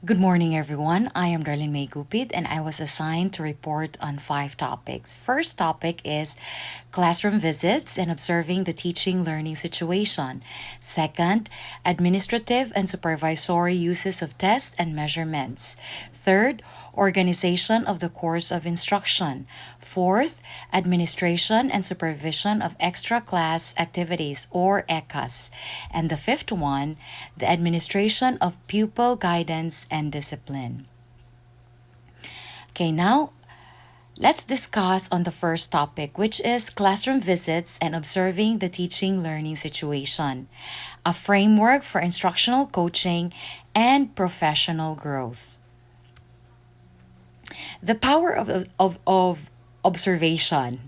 Good morning, everyone. I am Darlene May Gupit, and I was assigned to report on five topics. First topic is classroom visits and observing the teaching learning situation. Second, administrative and supervisory uses of tests and measurements. Third, organization of the course of instruction. Fourth, administration and supervision of extra class activities or ECAS. And the fifth one, the administration of pupil guidance and discipline. Okay, now let's discuss on the first topic, which is classroom visits and observing the teaching learning situation, a framework for instructional coaching and professional growth. The power of observation,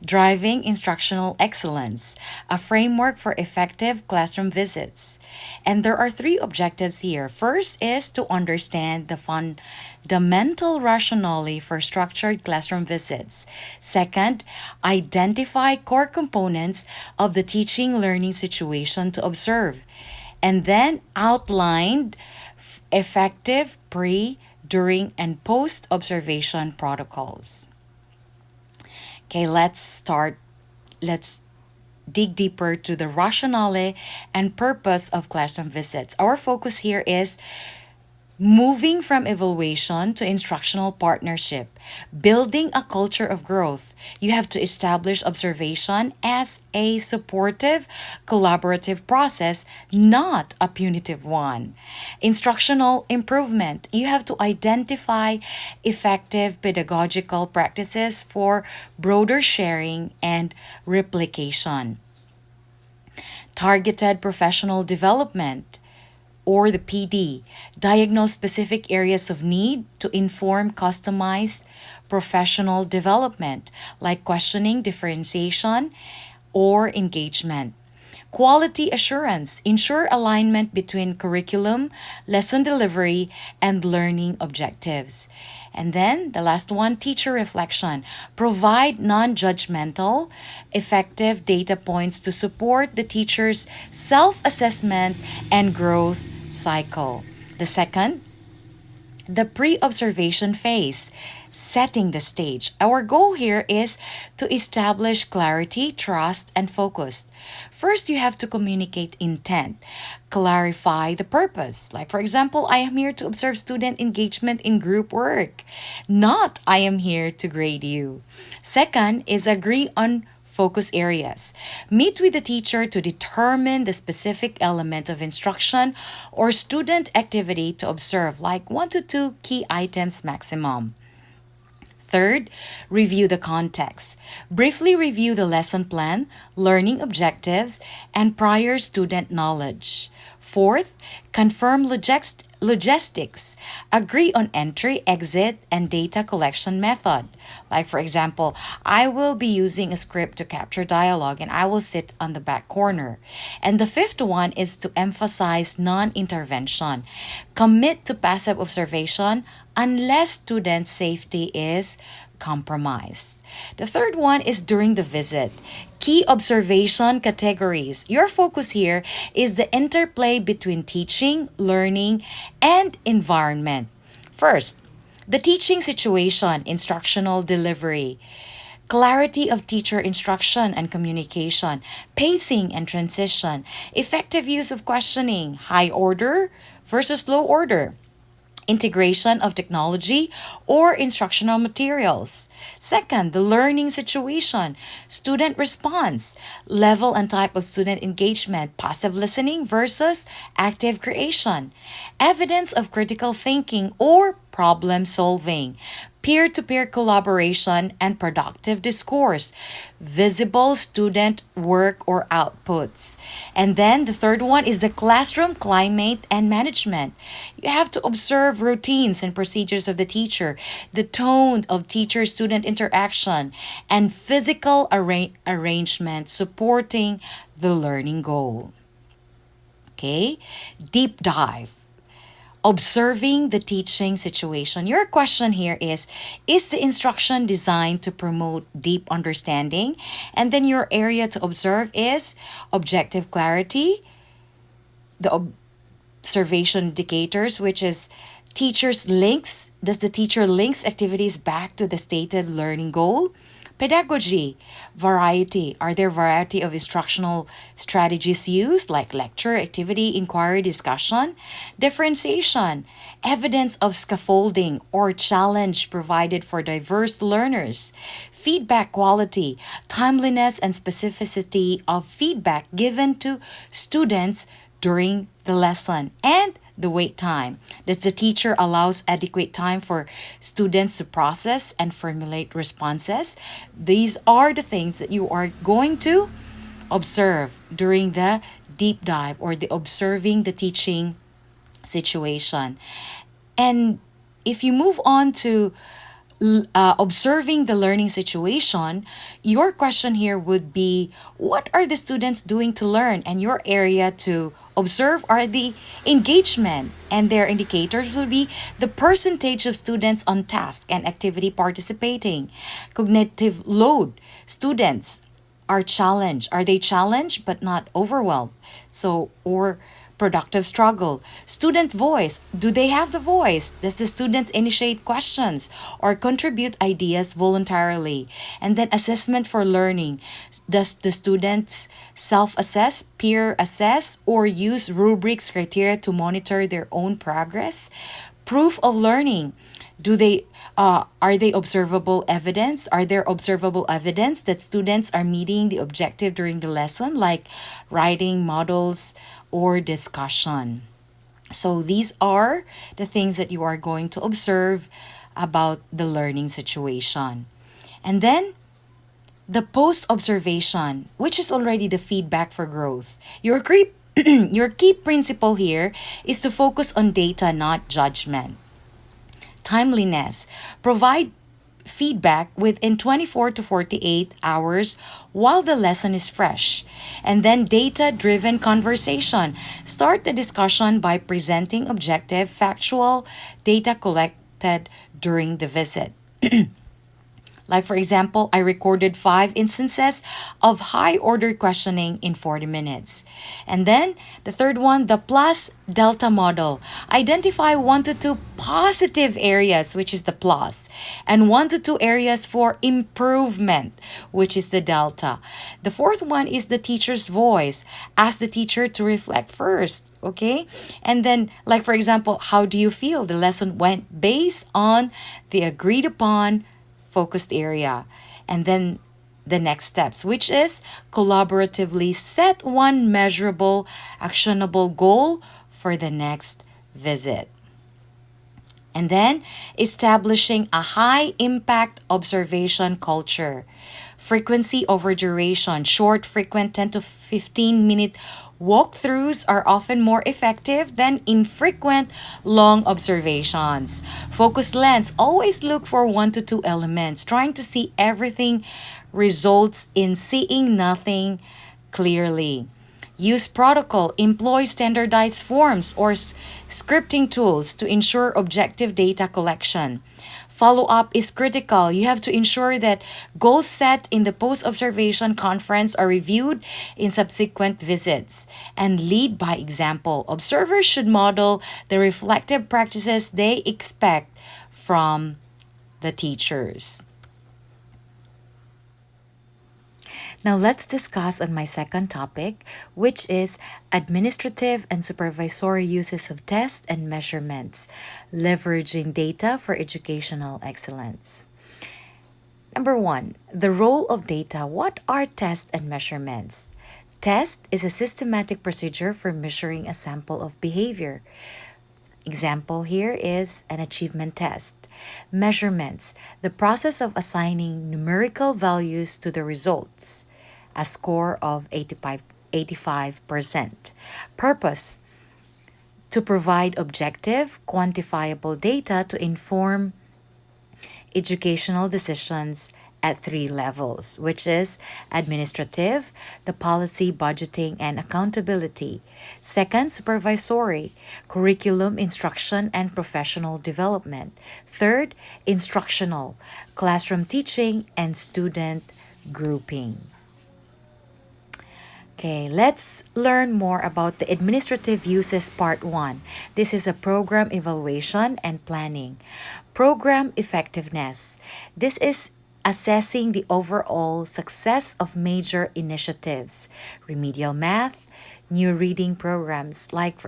driving instructional excellence, a framework for effective classroom visits. And there are three objectives here. First is to understand the fundamental rationale for structured classroom visits. Second, identify core components of the teaching learning situation to observe. And then outlined effective pre, during, and post observation protocols. Okay, let's start. Let's dig deeper to the rationale and purpose of classroom visits. Our focus here is moving from evaluation to instructional partnership, building a culture of growth. You have to establish observation as a supportive, collaborative process, not a punitive one. Instructional improvement. You have to identify effective pedagogical practices for broader sharing and replication. Targeted professional development, or the PD, diagnose specific areas of need to inform customized professional development, like questioning, differentiation, or engagement. Quality assurance, ensure alignment between curriculum, lesson delivery, and learning objectives. And then the last one, teacher reflection. Provide non judgmental, effective data points to support the teacher's self assessment and growth cycle. The second, the pre observation phase, setting the stage. Our goal here is to establish clarity, trust, and focus. First, you have to communicate intent, clarify the purpose. Like, for example, I am here to observe student engagement in group work, not I am here to grade you. Second is agree on focus areas. Meet with the teacher to determine the specific element of instruction or student activity to observe, like 1 to 2 key items maximum. Third, review the context. Briefly review the lesson plan, learning objectives, and prior student knowledge. Fourth, confirm logistics. Agree on entry, exit, and data collection method. Like, for example, I will be using a script to capture dialogue and I will sit on the back corner. And the fifth one is to emphasize non intervention. Commit to passive observation unless student safety is compromised. The third one is during the visit. Key observation categories. Your focus here is the interplay between teaching, learning, and environment. First, the teaching situation, instructional delivery, clarity of teacher instruction and communication, pacing and transition, effective use of questioning, high order versus low order, integration of technology or instructional materials. Second, the learning situation, student response, level and type of student engagement, passive listening versus active creation, evidence of critical thinking or problem solving, peer to peer collaboration and productive discourse, visible student work or outputs. And then the third one is the classroom climate and management. You have to observe routines and procedures of the teacher, the tone of teacher student interaction, and physical arrangement supporting the learning goal. Okay, deep dive. Observing the teaching situation. Your question here is the instruction designed to promote deep understanding? And then your area to observe is objective clarity, the observation indicators, which is Does the teacher links activities back to the stated learning goal? Pedagogy, variety. Are there variety of instructional strategies used like lecture, activity, inquiry, discussion? Differentiation, evidence of scaffolding or challenge provided for diverse learners. Feedback quality, timeliness and specificity of feedback given to students during the lesson. And the wait time. Does the teacher allows adequate time for students to process and formulate responses? These are the things that you are going to observe during the deep dive or the observing the teaching situation. And if you move on to observing the learning situation, your question here would be what are the students doing to learn? And your area to observe are the engagement. And their indicators would be the percentage of students on task and activity participating, cognitive load. Students are challenged. Are they challenged but not overwhelmed? So, or productive struggle. Student voice. Do they have the voice? Does the students initiate questions or contribute ideas voluntarily? And then assessment for learning. Does the students self-assess, peer assess, or use rubrics criteria to monitor their own progress? Proof of learning. Do they are they observable evidence? Are there observable evidence that students are meeting the objective during the lesson, like writing models or discussion? So these are the things that you are going to observe about the learning situation. And then the post observation, which is already the feedback for growth. Your key principle here is to focus on data, not judgment. Timeliness. Provide feedback within 24 to 48 hours while the lesson is fresh. And then data driven conversation. Start the discussion by presenting objective, factual data collected during the visit. Like, for example, I recorded 5 instances of high order questioning in 40 minutes. And then the third one, the plus delta model. Identify 1 to 2 positive areas, which is the plus, and 1 to 2 areas for improvement, which is the delta. The fourth one is the teacher's voice. Ask the teacher to reflect first, okay? And then, like, for example, how do you feel? The lesson went based on the agreed upon focused area. And then the next steps, which is collaboratively set one measurable, actionable goal for the next visit. And then establishing a high impact observation culture. Frequency over duration. Short, frequent 10 to 15 minute walkthroughs are often more effective than infrequent long observations. Focused lens. Always look for 1 to 2 elements. Trying to see everything results in seeing nothing clearly. Use protocol. Employ standardized forms or scripting tools to ensure objective data collection. Follow up is critical. You have to ensure that goals set in the post observation conference are reviewed in subsequent visits. And lead by example. Observers should model the reflective practices they expect from the teachers. Now let's discuss on my second topic, which is administrative and supervisory uses of tests and measurements, leveraging data for educational excellence. Number 1, the role of data. What are tests and measurements? Test is a systematic procedure for measuring a sample of behavior. Example here is an achievement test. Measurements, the process of assigning numerical values to the results, a score of 85%. Purpose, to provide objective, quantifiable data to inform educational decisions at 3 levels, which is administrative, the policy, budgeting, and accountability. Second, supervisory, curriculum, instruction, and professional development. Third, instructional, classroom teaching and student grouping. Okay, let's learn more about the administrative uses part 1. This is a program evaluation and planning. Program effectiveness. This is assessing the overall success of major initiatives. Remedial math, new reading programs like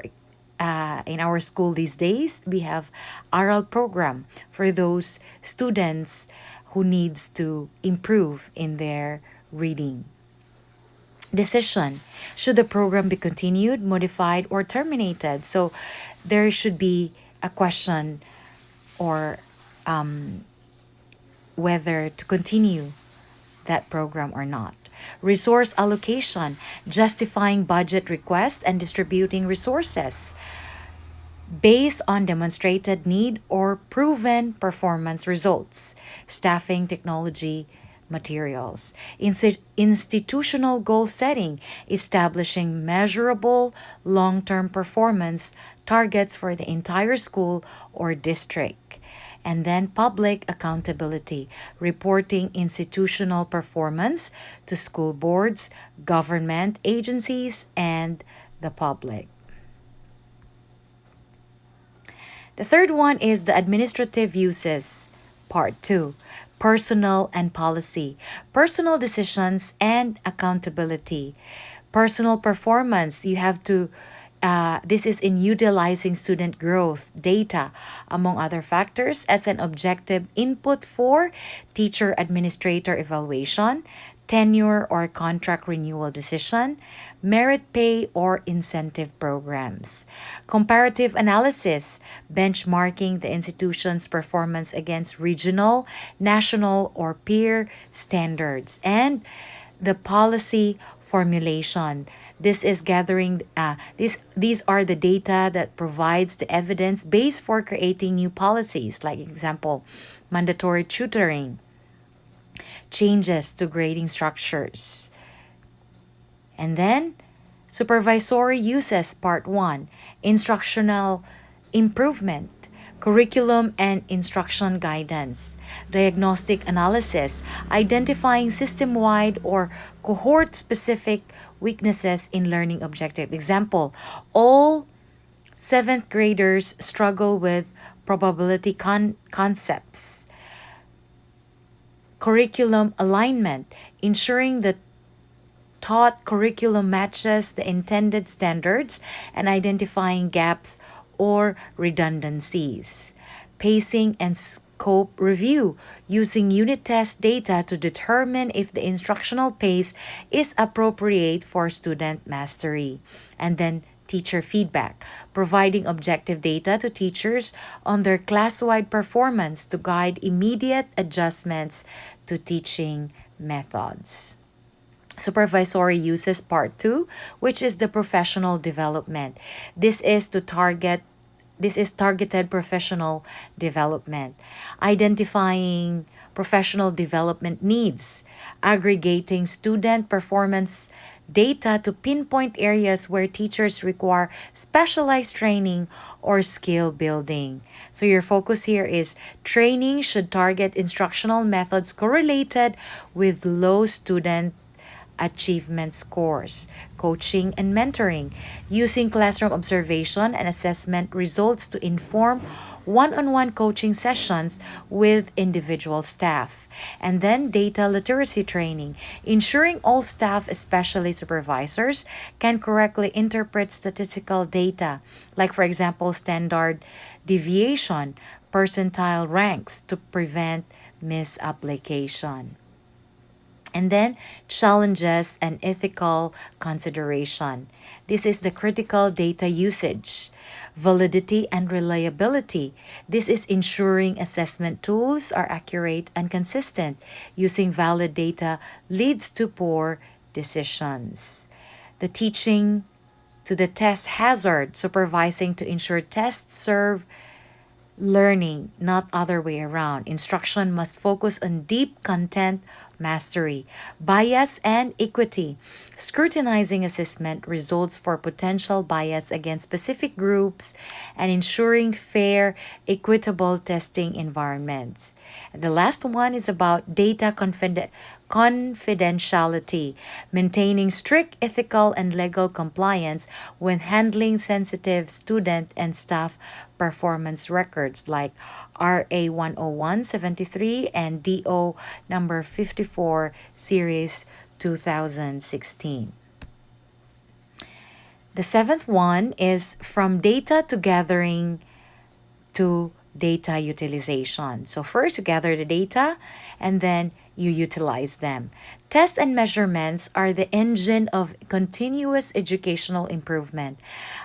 in our school these days, we have oral program for those students who needs to improve in their reading. Decision. Should the program be continued, modified, or terminated? So there should be a question or whether to continue that program or not. Resource allocation, justifying budget requests and distributing resources based on demonstrated need or proven performance results. Staffing, technology, materials. Institutional goal setting, establishing measurable long term performance targets for the entire school or district. And then public accountability, reporting institutional performance to school boards, government agencies, and the public. The third one is the administrative uses, part 2, personal and policy, personal decisions and accountability. Personal performance, you have to, this is in utilizing student growth data, among other factors, as an objective input for teacher administrator evaluation, tenure or contract renewal decision, merit pay or incentive programs. Comparative analysis, benchmarking the institution's performance against regional, national, or peer standards. And the policy formulation. This is gathering, these are the data that provides the evidence base for creating new policies, like example, mandatory tutoring, changes to grading structures. And then, supervisory uses, part 1, instructional improvement, curriculum and instruction guidance, diagnostic analysis, identifying system-wide or cohort-specific weaknesses in learning objective. Example, all 7th graders struggle with probability concepts. Curriculum alignment, ensuring the taught curriculum matches the intended standards and identifying gaps or redundancies. Pacing and scope review, using unit test data to determine if the instructional pace is appropriate for student mastery. And then teacher feedback, providing objective data to teachers on their class-wide performance to guide immediate adjustments to teaching methods. Supervisory uses, part 2, which is the professional development. This is targeted professional development, identifying professional development needs, aggregating student performance data to pinpoint areas where teachers require specialized training or skill building. So your focus here is training should target instructional methods correlated with low student achievement scores. Coaching and mentoring, using classroom observation and assessment results to inform one-on-one coaching sessions with individual staff. And then data literacy training, ensuring all staff, especially supervisors, can correctly interpret statistical data, like for example, standard deviation, percentile ranks to prevent misapplication. And then challenges and ethical consideration. This is the critical data usage. Validity and reliability. This is ensuring assessment tools are accurate and consistent. Using valid data leads to poor decisions. The teaching to the test hazard, supervising to ensure tests serve learning, not other way around. Instruction must focus on deep content mastery. Bias and equity, scrutinizing assessment results for potential bias against specific groups and ensuring fair, equitable testing environments. And the last one is about data confidentiality, maintaining strict ethical and legal compliance when handling sensitive student and staff performance records like RA 10173 and DO number 54 series 2016. The seventh one is from data to gathering to data utilization. So first you gather the data and then you utilize them. Tests and measurements are the engine of continuous educational improvement.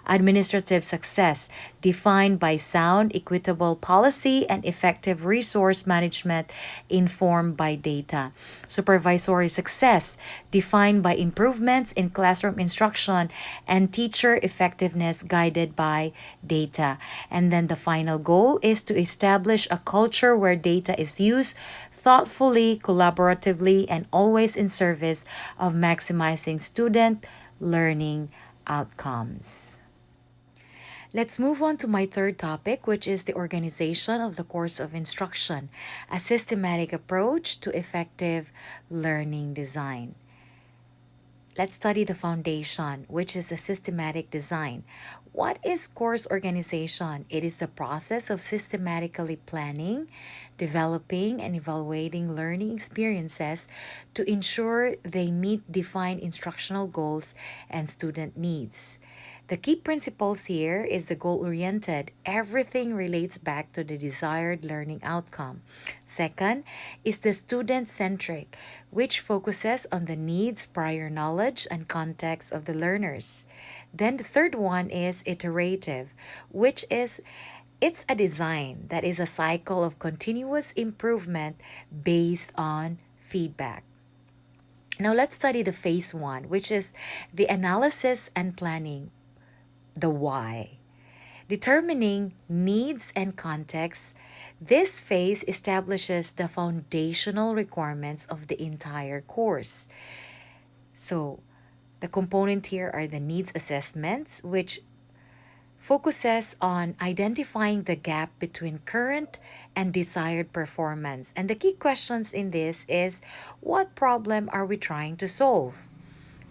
Administrative success, defined by sound, equitable policy, and effective resource management informed by data. Supervisory success, defined by improvements in classroom instruction and teacher effectiveness guided by data. And then the final goal is to establish a culture where data is used thoughtfully, collaboratively, and always in service of maximizing student learning outcomes. Let's move on to my third topic, which is the organization of the course of instruction, a systematic approach to effective learning design. Let's study the foundation, which is the systematic design. What is course organization? It is the process of systematically planning, developing, and evaluating learning experiences to ensure they meet defined instructional goals and student needs. The key principles here is the goal-oriented. Everything relates back to the desired learning outcome. Second is the student-centric, which focuses on the needs, prior knowledge, and context of the learners. Then the third one is iterative, which is it's a design that is a cycle of continuous improvement based on feedback. Now let's study the phase one, which is the analysis and planning, the why. Determining needs and context, this phase establishes the foundational requirements of the entire course. So, the component here are the needs assessments, which focuses on identifying the gap between current and desired performance. And the key questions in this is, what problem are we trying to solve?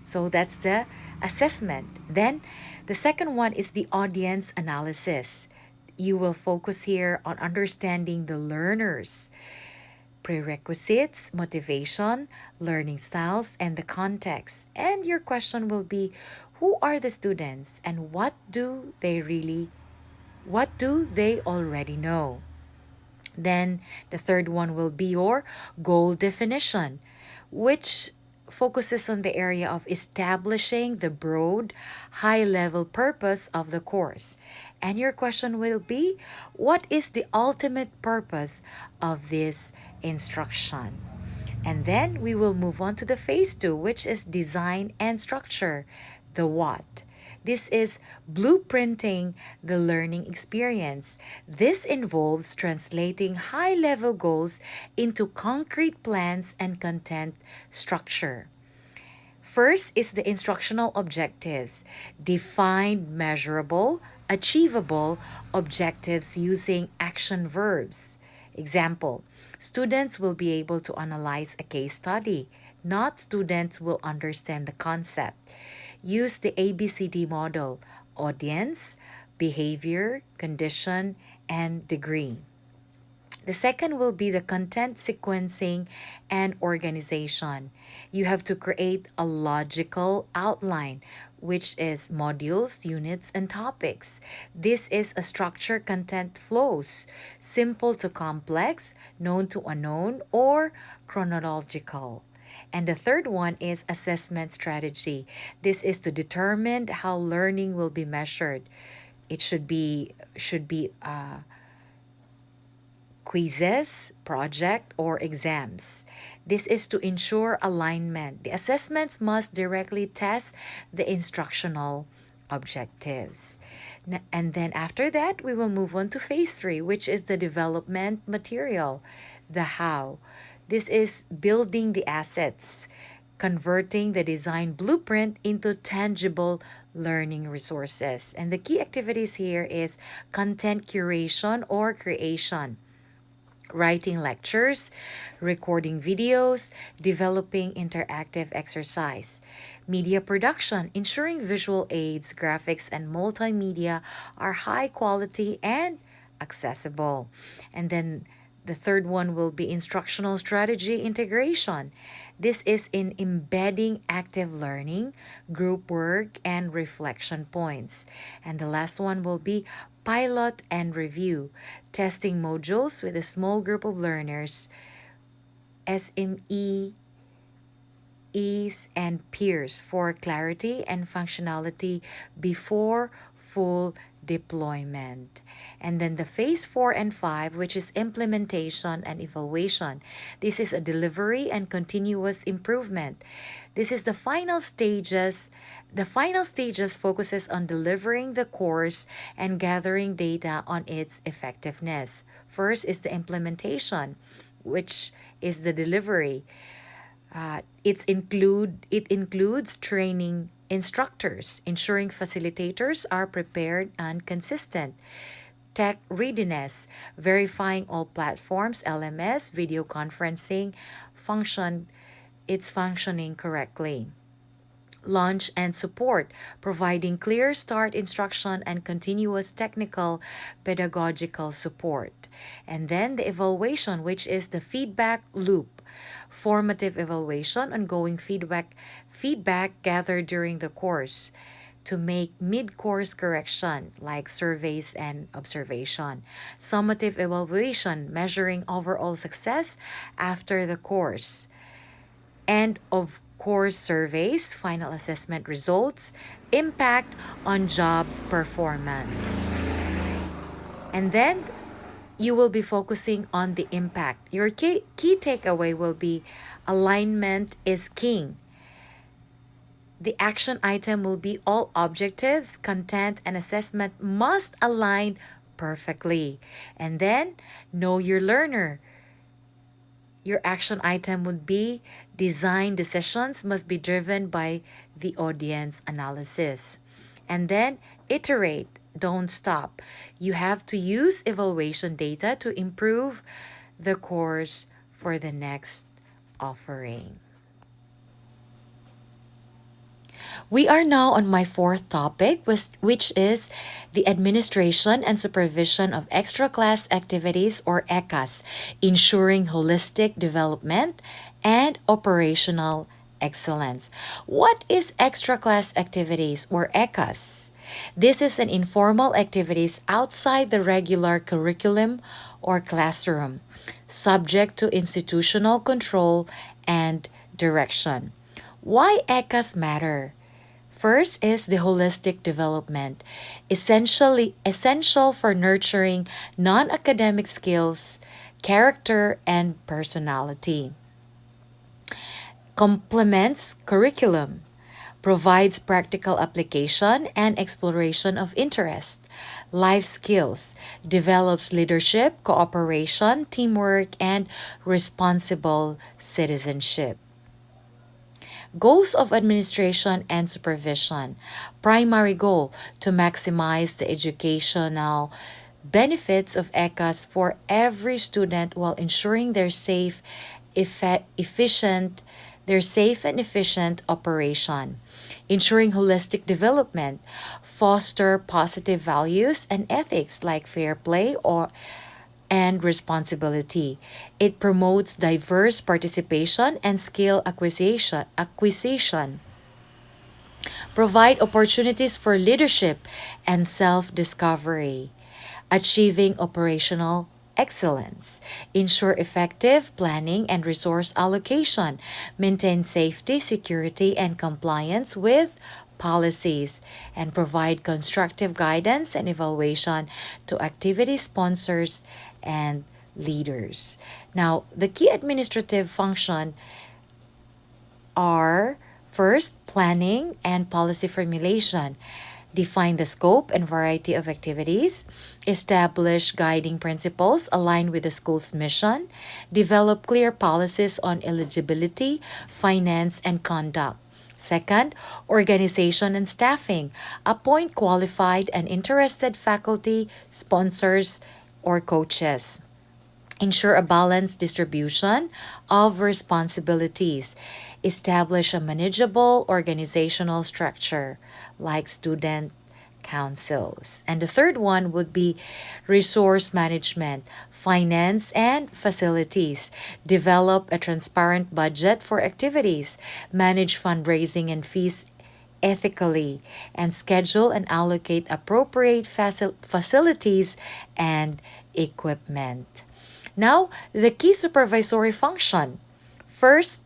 So that's the assessment. Then the second one is the audience analysis. You will focus here on understanding the learners, prerequisites, motivation, learning styles, and the context. And your question will be, who are the students and what do they already know? Then the third one will be your goal definition, which focuses on the area of establishing the broad, high-level purpose of the course. And your question will be, what is the ultimate purpose of this instruction? And then we will move on to the phase two, which is design and structure, the what. This is blueprinting the learning experience. This involves translating high-level goals into concrete plans and content structure. First is the instructional objectives. Define measurable, achievable objectives using action verbs. Example, students will be able to analyze a case study. Not students will understand the concept. Use the ABCD model: audience, behavior, condition, and degree. The second will be the content sequencing and organization. You have to create a logical outline, which is modules, units, and topics. This is a structured content flows, simple to complex, known to unknown, or chronological. And the third one is assessment strategy. This is to determine how learning will be measured. It should be quizzes, project, or exams. This is to ensure alignment. The assessments must directly test the instructional objectives. And then after that, we will move on to phase three, which is the development material, the how. This is building the assets, converting the design blueprint into tangible learning resources. And the key activities here is content curation or creation. writing lectures, recording videos, developing interactive exercise. Media production, ensuring visual aids, graphics, and multimedia are high quality and accessible. And then the third one will be instructional strategy integration. This is in embedding active learning, group work, and reflection points. And the last one will be pilot and review, testing modules with a small group of learners, SME, ease, and peers for clarity and functionality before full deployment. And then the phase 4 and 5, which is implementation and evaluation. This is a delivery and continuous improvement. This is the final stages. The final stages focuses on delivering the course and gathering data on its effectiveness. First is the implementation, which is the delivery. It includes training instructors, ensuring facilitators are prepared and consistent. Tech readiness, verifying all platforms, LMS, video conferencing, function it's functioning correctly. Launch and support, providing clear start instruction and continuous technical pedagogical support. And then the evaluation, which is the feedback loop, formative evaluation, ongoing feedback gathered during the course to make mid-course correction like surveys and observation. Summative evaluation, measuring overall success after the course. End of course surveys, final assessment results, impact on job performance. And then you will be focusing on the impact. Your key takeaway will be alignment is king. The action item will be all objectives, content, and assessment must align perfectly. And then know your learner. Your action item would be design decisions must be driven by the audience analysis. And then iterate, don't stop. You have to use evaluation data to improve the course for the next offering. We are now on my fourth topic, which is the administration and supervision of extra class activities or ECAS, ensuring holistic development and operational excellence. What is extra class activities or ECAS? This is an informal activities outside the regular curriculum or classroom, subject to institutional control and direction. Why ECAS matter? First is the holistic development, essential for nurturing non-academic skills, character, and personality. Complements curriculum, provides practical application and exploration of interest, life skills, develops leadership, cooperation, teamwork, and responsible citizenship. Goals of administration and supervision. Primary goal to maximize the educational benefits of ECAS for every student while ensuring efficient their safe and efficient operation. Ensuring holistic development, foster positive values and ethics like fair play or and responsibility. It promotes diverse participation and skill acquisition. Provide opportunities for leadership and self-discovery. Achieving operational excellence. Ensure effective planning and resource allocation. Maintain safety, security, and compliance with policies, and provide constructive guidance and evaluation to activity sponsors and leaders. Now, the key administrative function are first, planning and policy formulation. Define the scope and variety of activities, establish guiding principles aligned with the school's mission, develop clear policies on eligibility, finance, and conduct. Second, organization and staffing. Appoint qualified and interested faculty, sponsors, or coaches. ensure a balanced distribution of responsibilities, establish a manageable organizational structure like student councils. And the third one would be resource management, finance, and facilities. Develop a transparent budget for activities, manage fundraising and fees ethically, and schedule and allocate appropriate facilities and equipment. Now, the key supervisory function. First,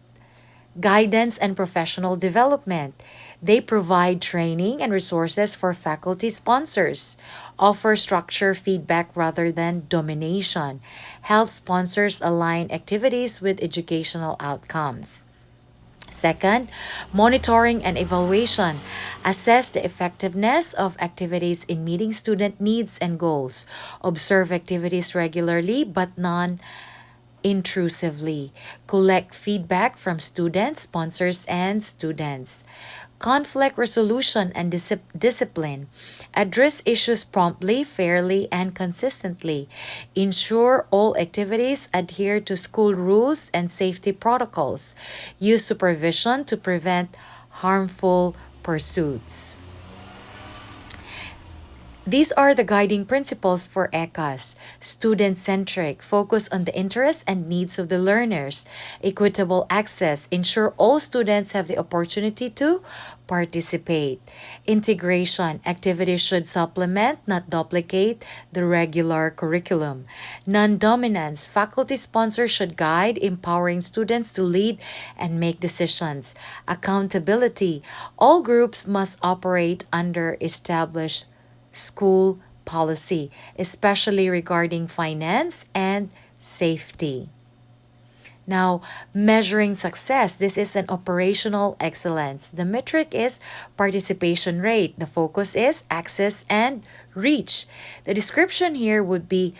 guidance and professional development. They provide training and resources for faculty sponsors, offer structure feedback rather than domination, help sponsors align activities with educational outcomes. Second, monitoring and evaluation. Assess the effectiveness of activities in meeting student needs and goals. Observe activities regularly but non intrusively. Collect feedback from students, sponsors, and students. Conflict resolution and discipline. Address issues promptly, fairly, and consistently. Ensure all activities adhere to school rules and safety protocols. Use supervision to prevent harmful pursuits. These are the guiding principles for ECAS: student centric, focus on the interests and needs of the learners; equitable access, ensure all students have the opportunity to participate; integration, activities should supplement, not duplicate, the regular curriculum; non dominance, faculty sponsors should guide, empowering students to lead and make decisions; accountability, all groups must operate under established school policy, especially regarding finance and safety. Now, measuring success. This is an operational excellence. The metric is participation rate. The focus is access and reach. The description here would be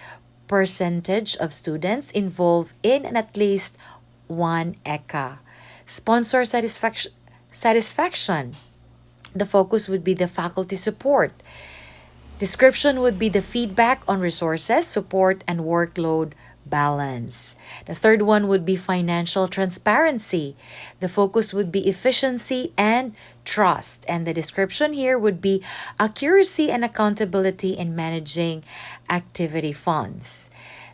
percentage of students involved in at least one ECA. Sponsor satisfaction. The focus would be the faculty support. Description would be the feedback on resources, support, and workload balance. The third one would be financial transparency. The focus would be efficiency and trust. And the description here would be accuracy and accountability in managing activity funds.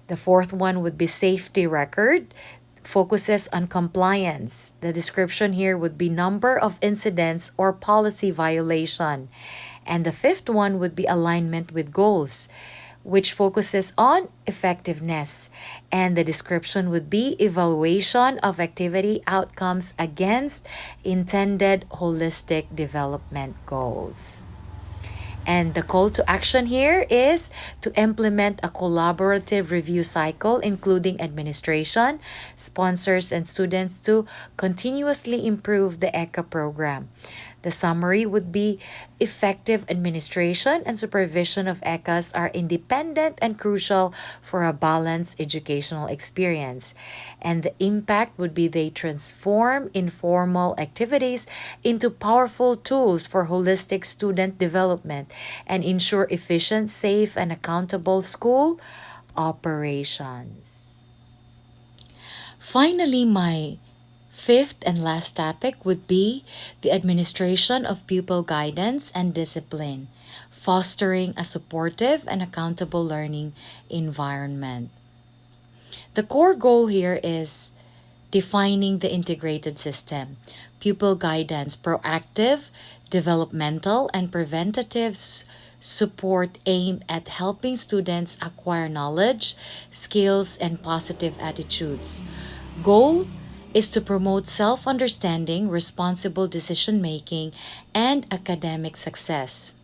The fourth one would be safety record, focuses on compliance. The description here would be number of incidents or policy violation. And the fifth one would be alignment with goals, which focuses on effectiveness. And the description would be evaluation of activity outcomes against intended holistic development goals. And the call to action here is to implement a collaborative review cycle, including administration, sponsors, and students to continuously improve the ECA program. The summary would be effective administration and supervision of ECAs are independent and crucial for a balanced educational experience. And the impact would be they transform informal activities into powerful tools for holistic student development and ensure efficient, safe, and accountable school operations. Finally, my fifth and last topic would be the administration of pupil guidance and discipline, fostering a supportive and accountable learning environment. The core goal here is defining the integrated system, pupil guidance, proactive, developmental, and preventative support aimed at helping students acquire knowledge, skills, and positive attitudes. Goal is to promote self understanding, responsible decision making, and academic success.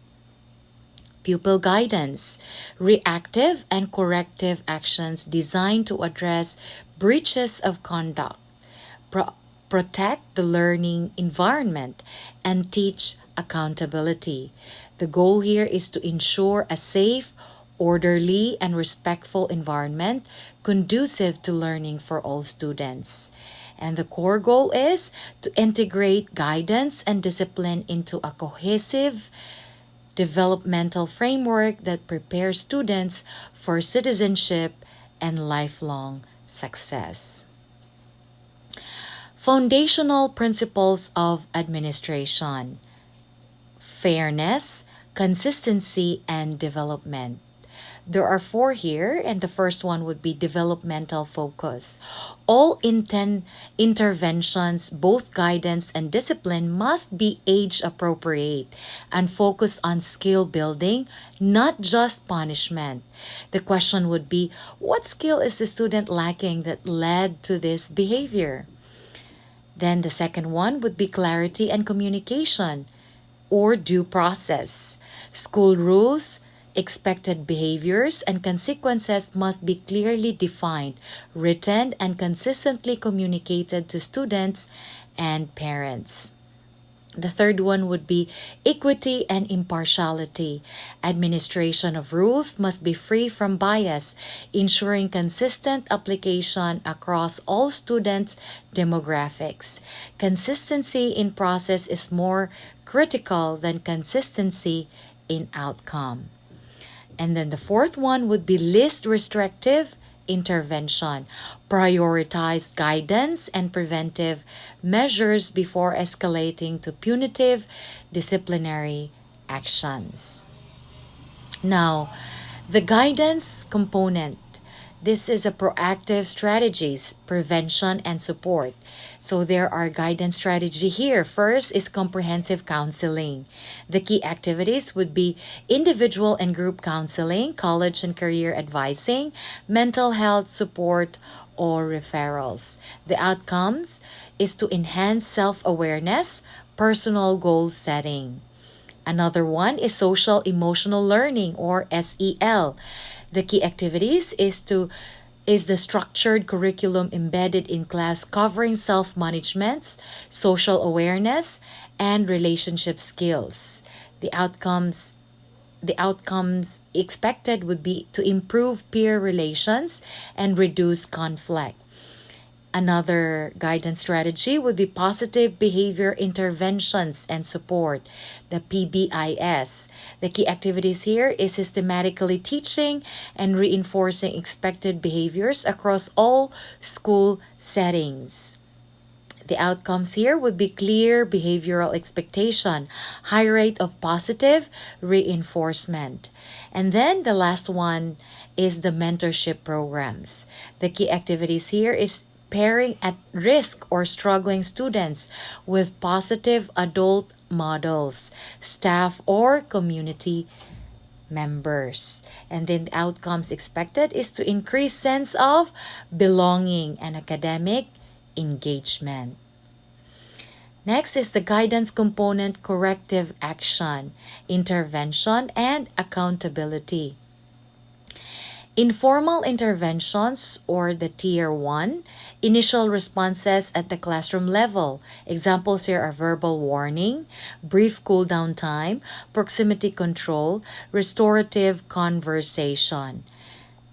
Pupil guidance, reactive and corrective actions designed to address breaches of conduct, protect the learning environment, and teach accountability. The goal here is to ensure a safe, orderly, and respectful environment conducive to learning for all students. And the core goal is to integrate guidance and discipline into a cohesive developmental framework that prepares students for citizenship and lifelong success. Foundational principles of administration: fairness, consistency, and development. There are four here, and the first one would be developmental focus. All interventions, both guidance and discipline, must be age appropriate and focus on skill building, not just punishment. The question would be, what skill is the student lacking that led to this behavior? Then the second one would be clarity and communication or due process. School rules, expected behaviors, and consequences must be clearly defined, written, and consistently communicated to students and parents. The third one would be equity and impartiality. Administration of rules must be free from bias, ensuring consistent application across all students' demographics. Consistency in process is more critical than consistency in outcome. And then the fourth one would be least restrictive intervention. Prioritize guidance and preventive measures before escalating to punitive disciplinary actions. Now, the guidance component. This is a proactive strategies, prevention, and support. So there are guidance strategy here. First is comprehensive counseling. The key activities would be individual and group counseling, college and career advising, mental health support, or referrals. The outcomes is to enhance self-awareness, personal goal setting. Another one is social emotional learning or SEL. The key activities is the structured curriculum embedded in class covering self-management, social awareness, and relationship skills. The outcomes expected would be to improve peer relations and reduce conflict. Another guidance strategy would be positive behavior interventions and support, the PBIS. The key activities here is systematically teaching and reinforcing expected behaviors across all school settings. The outcomes here would be clear behavioral expectation, high rate of positive reinforcement. And then the last one is the mentorship programs. The key activities here is pairing at risk or struggling students with positive adult models, staff, or community members. And then the outcomes expected is to increase sense of belonging and academic engagement. Next is the guidance component, corrective action, intervention, and accountability. Informal interventions or the tier 1, initial responses at the classroom level. Examples here are verbal warning, brief cool down time, proximity control, restorative conversation.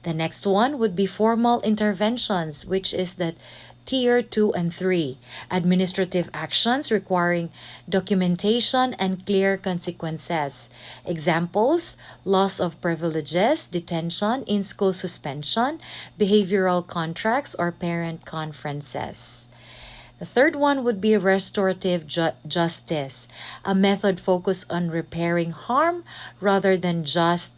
The next one would be formal interventions, which is the Tier 2 and 3, administrative actions requiring documentation and clear consequences. Examples, loss of privileges, detention, in-school suspension, behavioral contracts, or parent conferences. The third one would be restorative justice, a method focused on repairing harm rather than just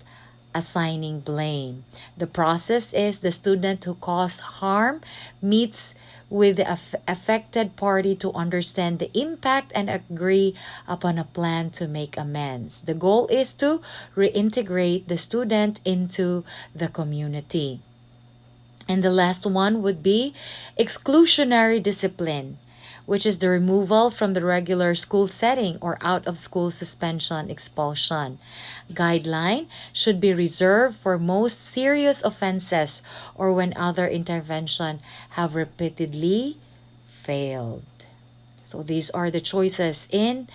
assigning blame. The process is the student who caused harm meets with the affected party to understand the impact and agree upon a plan to make amends. The goal is to reintegrate the student into the community. And the last one would be exclusionary discipline, which is the removal from the regular school setting or out of school suspension, expulsion. Guideline should be reserved for most serious offenses or when other intervention have repeatedly failed. So these are the choices in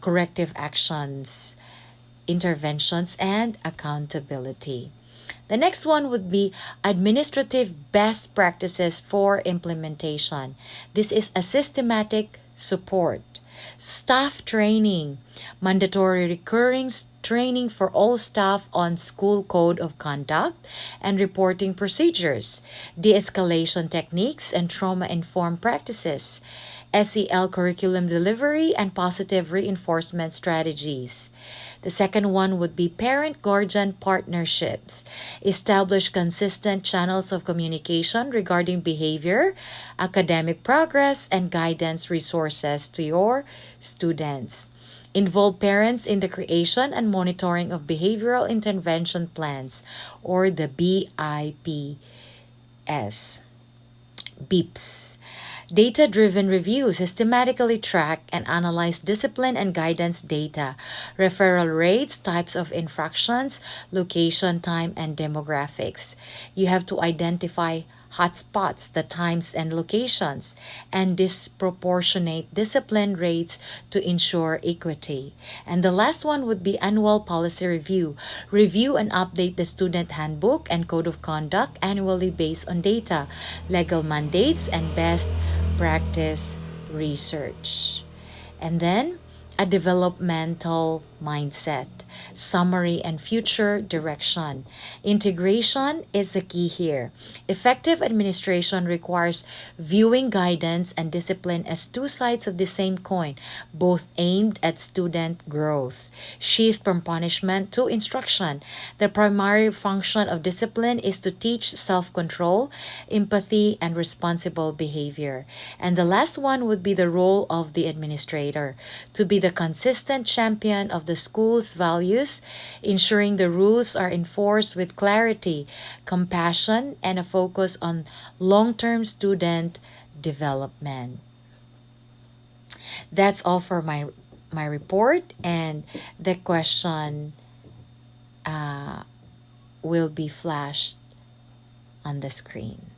corrective actions, interventions, and accountability. The next one would be administrative best practices for implementation. This is a systematic support. Staff training, mandatory recurring training for all staff on school code of conduct and reporting procedures, de-escalation techniques and trauma-informed practices, SEL curriculum delivery and positive reinforcement strategies. The second one would be parent guardian partnerships. Establish consistent channels of communication regarding behavior, academic progress, and guidance resources to your students. Involve parents in the creation and monitoring of behavioral intervention plans, or the BIPS. BEEPS. Data-driven review systematically track and analyze discipline and guidance data, referral rates, types of infractions, location, time, and demographics. You have to identify hotspots, the times and locations, and disproportionate discipline rates to ensure equity. And the last one would be annual policy review. Review and update the student handbook and code of conduct annually based on data, legal mandates, and best practice research. And then a developmental mindset, summary, and future direction. Integration is the key here. Effective administration requires viewing guidance and discipline as two sides of the same coin, both aimed at student growth. Shift from punishment to instruction. The primary function of discipline is to teach self-control, empathy, and responsible behavior. And the last one would be the role of the administrator, to be the consistent champion of the school's values, ensuring the rules are enforced with clarity, compassion, and a focus on long-term student development. That's all for my report, and the question will be flashed on the screen.